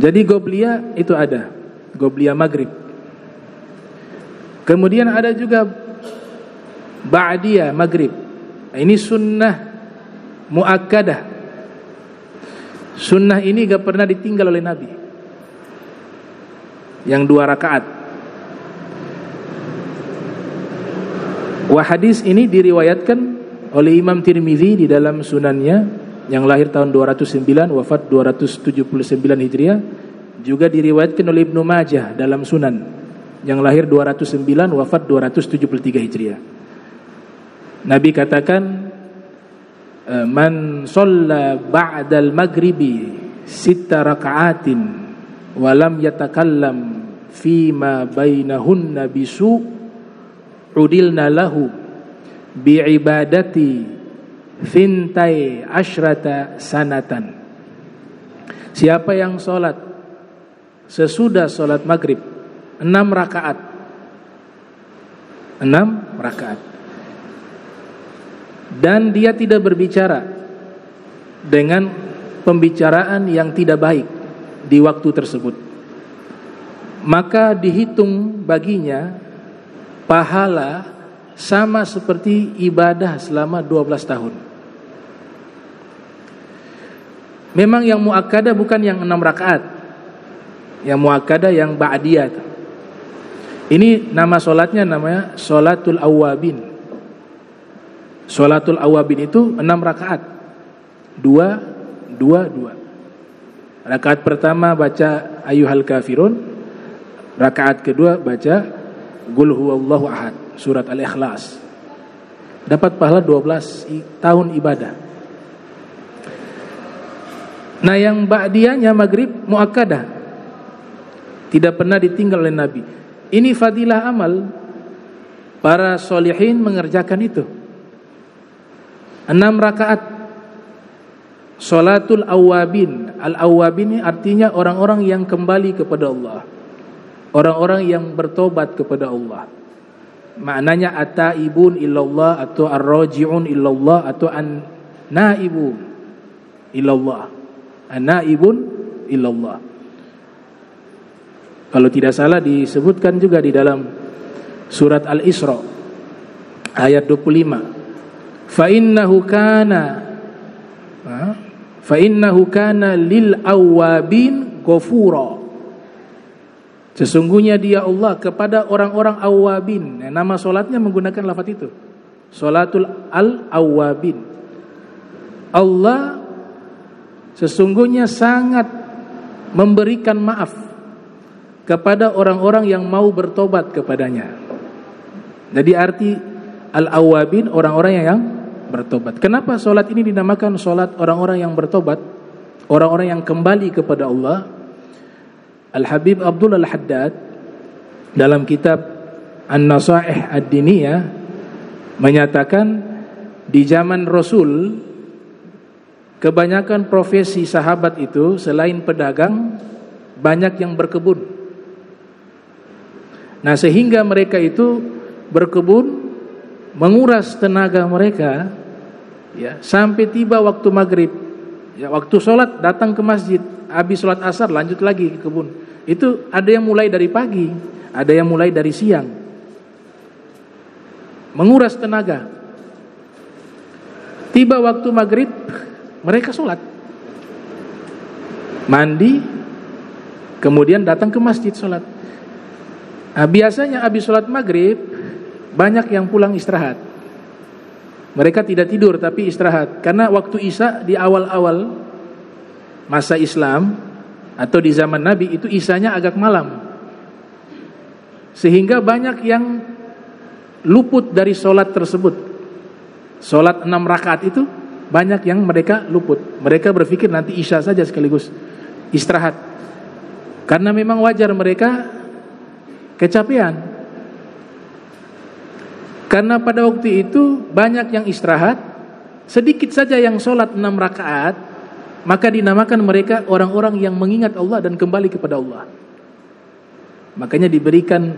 Jadi Qobliyah itu ada, Qobliyah Maghrib. Kemudian ada juga Ba'diyah Maghrib. Ini sunnah muakkadah. Sunnah ini gak pernah ditinggal oleh Nabi. Yang 2 rakaat. Wah, hadis ini diriwayatkan oleh Imam Tirmizi di dalam sunannya, yang lahir tahun 209, wafat 279 Hijriah. Juga diriwayatkan oleh Ibnu Majah dalam sunan, yang lahir 209, wafat 273 Hijriah. Nabi katakan, man shalla ba'dal maghribi 6 raka'atin wa lam yatakallam fima bainahunna bisu udilna lahu bi'ibadati Fintai asyrata sanatan. Siapa yang sholat sesudah sholat maghrib 6 rakaat, 6 rakaat, dan dia tidak berbicara dengan pembicaraan yang tidak baik di waktu tersebut, maka dihitung baginya pahala sama seperti ibadah selama 12 tahun. Memang yang muakkadah bukan yang 6 rakaat. Yang muakkadah yang ba'diyah. Ini nama solatnya namanya Sholatul Awwabin. Sholatul Awwabin itu 6 rakaat. 2, 2, 2. Rakaat pertama baca Ayyuhal Kafirun. Rakaat kedua baca Qul Huwallahu Ahad, surat Al-Ikhlas. Dapat pahala 12 tahun ibadah. Nah, yang ba'diyahnya maghrib muakkadah, tidak pernah ditinggal oleh Nabi. Ini fadilah amal. Para solihin mengerjakan itu. 6 rakaat. Sholatul Awwabin. Al-Awwabin ini artinya orang-orang yang kembali kepada Allah, orang-orang yang bertobat kepada Allah. Maknanya at-taibun illallah, atau ar-raji'un illallah, atau an-naibun illallah. An-naibun illallah. Kalau tidak salah disebutkan juga di dalam surat Al-Isra ayat 25. Fa innahu kana lil awwabin ghafura. Sesungguhnya dia Allah kepada orang-orang awwabin. Nama solatnya menggunakan lafaz itu, Sholatul Al-Awwabin. Allah sesungguhnya sangat memberikan maaf kepada orang-orang yang mau bertobat kepadanya. Jadi arti Al-Awwabin, orang-orang yang bertobat. Kenapa solat ini dinamakan solat orang-orang yang bertobat, orang-orang yang kembali kepada Allah? Al-Habib Abdul Al-Haddad dalam kitab An-Nasaih Ad-Diniyah menyatakan, di zaman Rasul kebanyakan profesi sahabat itu selain pedagang, banyak yang berkebun. Nah, sehingga mereka itu berkebun, menguras tenaga mereka, ya, sampai tiba waktu maghrib, ya, waktu sholat datang ke masjid, habis sholat asar lanjut lagi ke kebun. Itu ada yang mulai dari pagi, ada yang mulai dari siang, menguras tenaga. Tiba waktu maghrib, mereka sholat, mandi, kemudian datang ke masjid sholat. Nah, biasanya habis sholat maghrib banyak yang pulang istirahat. Mereka tidak tidur tapi istirahat, karena waktu isya di awal-awal masa Islam atau di zaman Nabi itu isyanya agak malam, sehingga banyak yang luput dari sholat tersebut. Sholat 6 rakaat itu banyak yang mereka luput. Mereka berpikir nanti isya saja sekaligus istirahat, karena memang wajar mereka kecapean. Karena pada waktu itu banyak yang istirahat, sedikit saja yang sholat 6 rakaat, maka dinamakan mereka orang-orang yang mengingat Allah dan kembali kepada Allah. Makanya diberikan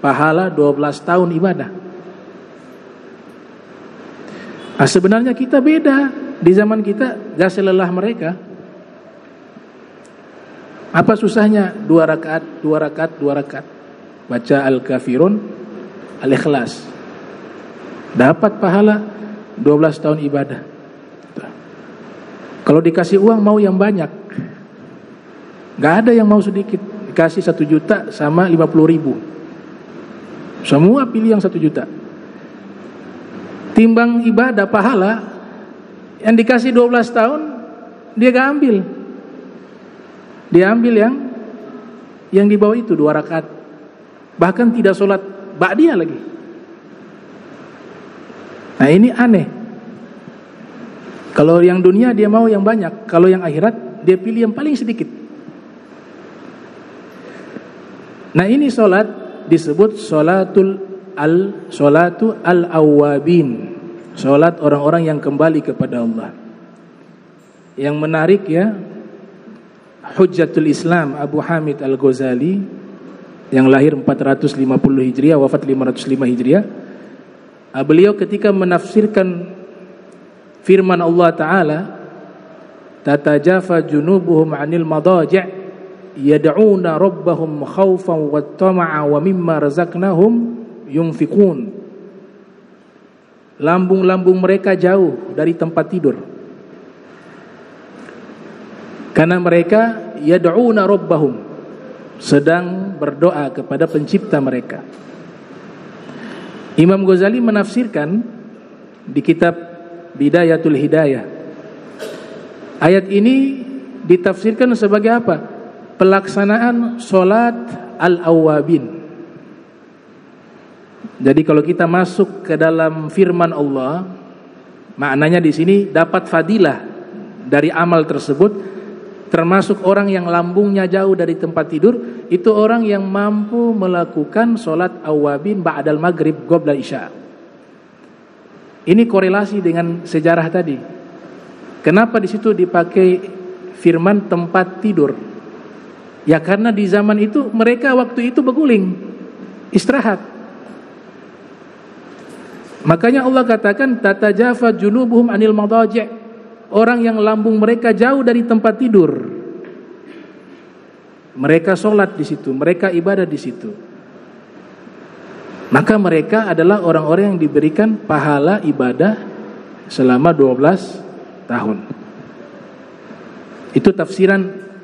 pahala 12 tahun ibadah. Sebenarnya kita beda. Di zaman kita gak selelah mereka. Apa susahnya 2 rakaat, 2 rakaat, 2 rakaat baca Al-Kafirun, Al-Ikhlas, dapat pahala 12 tahun ibadah. Kalau dikasih uang mau yang banyak, gak ada yang mau sedikit. Dikasih 1 juta sama 50.000, semua pilih yang 1 juta. Timbang ibadah pahala, yang dikasih 12 tahun dia gak ambil. Dia ambil yang di bawah itu 2 rakaat. Bahkan tidak sholat ba'diyah lagi. Nah ini aneh. Kalau yang dunia dia mau yang banyak, kalau yang akhirat dia pilih yang paling sedikit. Nah ini sholat disebut salatu al-awwabin, sholat orang-orang yang kembali kepada Allah. Yang menarik ya, Hujjatul Islam Abu Hamid Al-Ghazali yang lahir 450 Hijriah, wafat 505 Hijriah. Beliau ketika menafsirkan firman Allah Ta'ala, tatajafa junubuhum 'anil madaji' yad'una rabbahum khaufan wa tama'a wa mimma razaqnahum yunfiqun. Lambung-lambung mereka jauh dari tempat tidur, karena mereka yad'una rabbahum, sedang berdoa kepada pencipta mereka. Imam Ghazali menafsirkan di kitab Bidayatul Hidayah, ayat ini ditafsirkan sebagai apa? Pelaksanaan solat al-awwabin. Jadi kalau kita masuk ke dalam firman Allah, maknanya di sini dapat fadilah dari amal tersebut, termasuk orang yang lambungnya jauh dari tempat tidur, itu orang yang mampu melakukan solat awwabin ba'dal maghrib qabla isya. Ini korelasi dengan sejarah tadi. Kenapa di situ dipakai firman tempat tidur? Ya karena di zaman itu mereka waktu itu berguling, istirahat. Makanya Allah katakan tatajafa junubuhum anil madaji', orang yang lambung mereka jauh dari tempat tidur. Mereka sholat di situ, mereka ibadah di situ. Maka mereka adalah orang-orang yang diberikan pahala ibadah selama 12 tahun. Itu tafsiran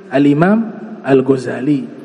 Al-Imam Al-Ghazali.